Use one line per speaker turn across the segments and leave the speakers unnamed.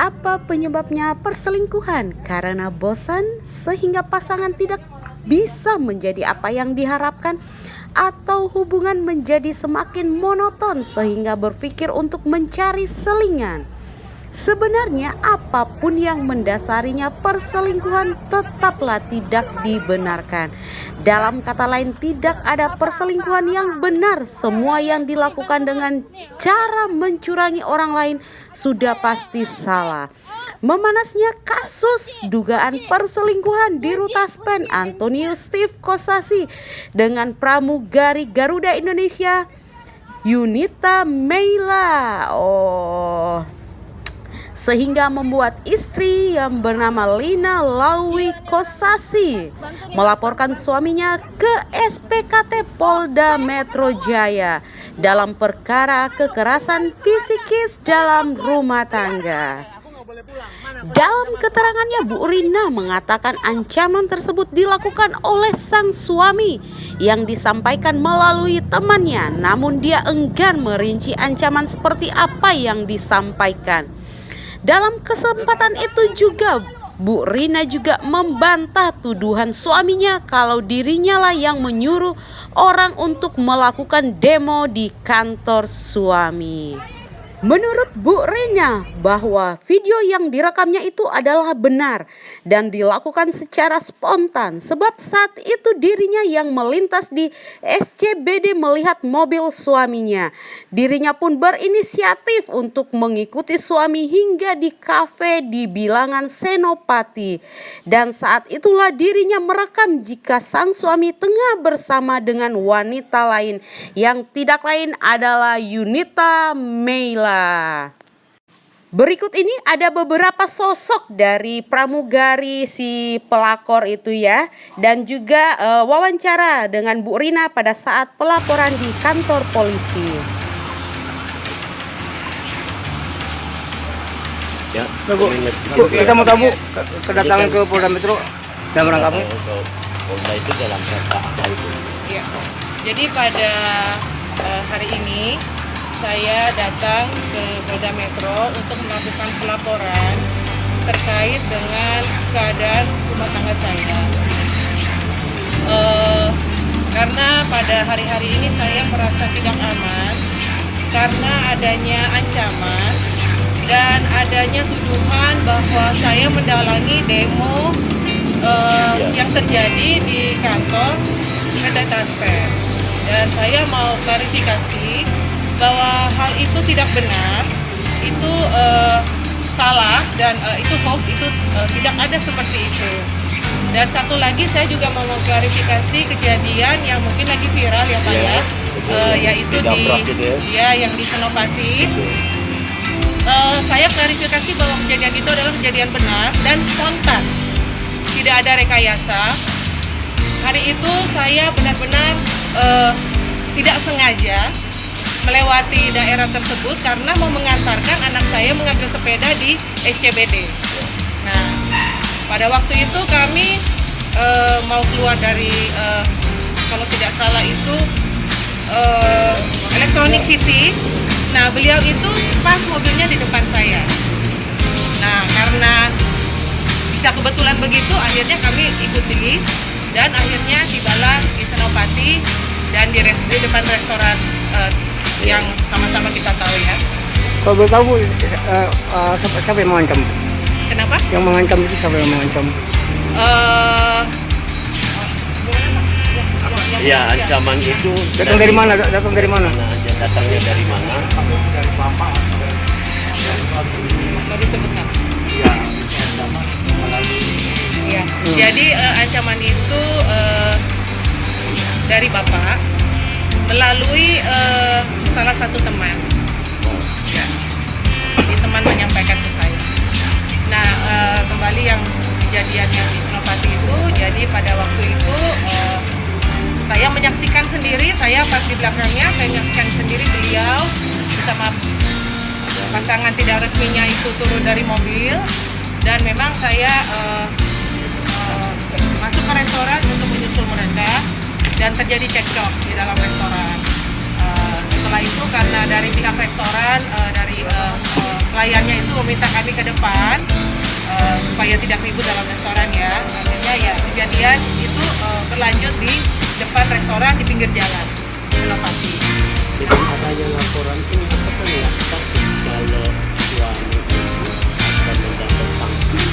Apa penyebabnya perselingkuhan? Karena bosan sehingga pasangan tidak bisa menjadi apa yang diharapkan, atau hubungan menjadi semakin monoton sehingga berpikir untuk mencari selingan. Sebenarnya apapun yang mendasarinya, perselingkuhan tetaplah tidak dibenarkan. Dalam kata lain, tidak ada perselingkuhan yang benar. Semua yang dilakukan dengan cara mencurangi orang lain sudah pasti salah. Memanasnya kasus dugaan perselingkuhan di Rutaspen Antonius Steve Kosasi dengan pramugari Garuda Indonesia Yunita Meila. Sehingga membuat istri yang bernama Lina Lawi Kosasi melaporkan suaminya ke SPKT Polda Metro Jaya dalam perkara kekerasan psikis dalam rumah tangga. Dalam keterangannya, Bu Rina mengatakan ancaman tersebut dilakukan oleh sang suami yang disampaikan melalui temannya, namun dia enggan merinci ancaman seperti apa yang disampaikan. Dalam kesempatan itu juga, Bu Rina juga membantah tuduhan suaminya kalau dirinya lah yang menyuruh orang untuk melakukan demo di kantor suami. Menurut Bu Rina, bahwa video yang direkamnya itu adalah benar dan dilakukan secara spontan, sebab saat itu dirinya yang melintas di SCBD melihat mobil suaminya. Dirinya pun berinisiatif untuk mengikuti suami hingga di kafe di bilangan Senopati. Dan saat itulah dirinya merekam jika sang suami tengah bersama dengan wanita lain yang tidak lain adalah Yunita Meila. Berikut ini ada beberapa sosok dari pramugari si pelakor itu ya, dan juga wawancara dengan Bu Rina pada saat pelaporan di kantor polisi.
Ya,
Bu, kita mau tahu kedatangan ke Polda Metro dan merangkapnya.
Polda itu dalam rangka apa itu?
Ya. Jadi pada hari ini saya datang ke Polda Metro untuk melakukan pelaporan terkait dengan keadaan rumah tangga saya. Karena pada hari-hari ini saya merasa tidak aman karena adanya ancaman dan adanya tuduhan bahwa saya mendalangi demo yang terjadi di kantor Rutaspen. Dan saya mau klarifikasi bahwa hal itu tidak benar, itu salah dan itu hoax, itu tidak ada seperti itu. Dan satu lagi saya juga mau klarifikasi kejadian yang mungkin lagi viral ya Pak ya, yaitu yang di Senopati. Saya klarifikasi bahwa kejadian itu adalah kejadian benar dan spontan, tidak ada rekayasa. Hari itu saya benar-benar tidak sengaja melewati daerah tersebut karena mau mengantarkan anak saya mengambil sepeda di SCBD. Nah, pada waktu itu kami mau keluar dari kalau tidak salah itu Electronic City. Nah, beliau itu pas mobilnya di depan saya. Nah, karena bisa kebetulan begitu, akhirnya kami ikuti dan akhirnya tibalah di Senopati dan di depan restoran yang sama-sama kita tahu ya.
Kalau boleh tahu siapa yang mengancam?
Kenapa?
Yang mengancam itu siapa yang mengancam?
Ya, ancaman itu
Datang dari mana? Datang dari mana?
Datangnya dari mana?
Mau disebutkan? Ya. Jadi ancaman itu dari Bapak melalui salah satu teman. Ya. Jadi teman menyampaikan ke saya. Nah, kembali yang kejadian yang di Senopati itu, jadi pada waktu itu saya menyaksikan sendiri, saya pas di belakangnya, saya menyaksikan sendiri beliau bersama pasangan tidak resminya itu turun dari mobil, dan memang saya masuk ke restoran untuk menyusul mereka dan terjadi cekcok di dalam restoran. Setelah itu karena dari pihak restoran, dari pelayannya itu meminta kami ke depan supaya tidak ribut dalam restoran ya. Akhirnya ya kejadian itu berlanjut di depan restoran di pinggir jalan di lokasi.
Dengan adanya laporan ini apakah melakukan kalau suami itu akan mendapat sanksi?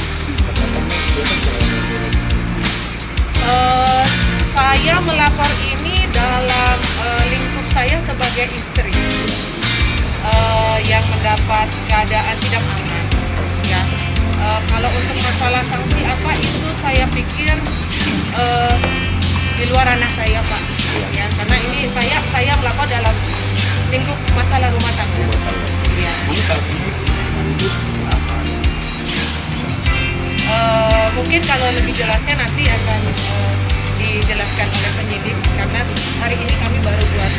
Saya melapor ini dalam lingkup saya sebagai istri yang mendapat keadaan tidak aman. Ya, kalau untuk masalah sanksi apa itu saya pikir di luar ranah saya Pak. Ya, karena ini saya melapor dalam lingkup masalah rumah tangga. Ya. Mungkin kalau lebih jelasnya nanti akan dijelaskan oleh penyidik karena hari ini kami baru buat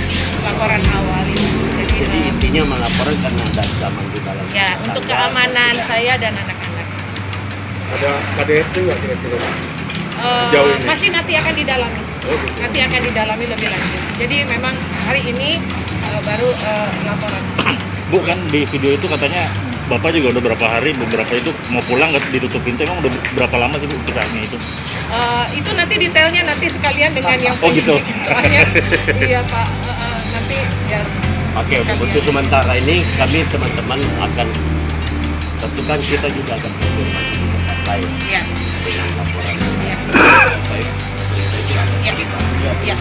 laporan awal ini.
Jadi intinya melaporkan karena ada ancaman di dalam.
Ya, untuk keamanan saya dan anak-anak.
Ada KDRT nggak kira-kira? Sejauh ini?
Masih nanti akan didalami. Nanti akan didalami lebih lanjut. Jadi memang hari ini baru laporan.
Bu, kan di video itu katanya Bapak juga udah berapa hari, beberapa itu mau pulang ditutup pintu, emang udah berapa lama sih Bu kisahnya itu?
Itu nanti detailnya nanti sekalian dengan yang
Oh gitu?
soalnya iya Pak, nanti ya.
Oke, untuk sementara ini kami teman-teman akan tentukan kita juga akan konfirmasi di tempat lain
Ya.
dengan laporan.
Ya.
Baik.
Ya. Ya.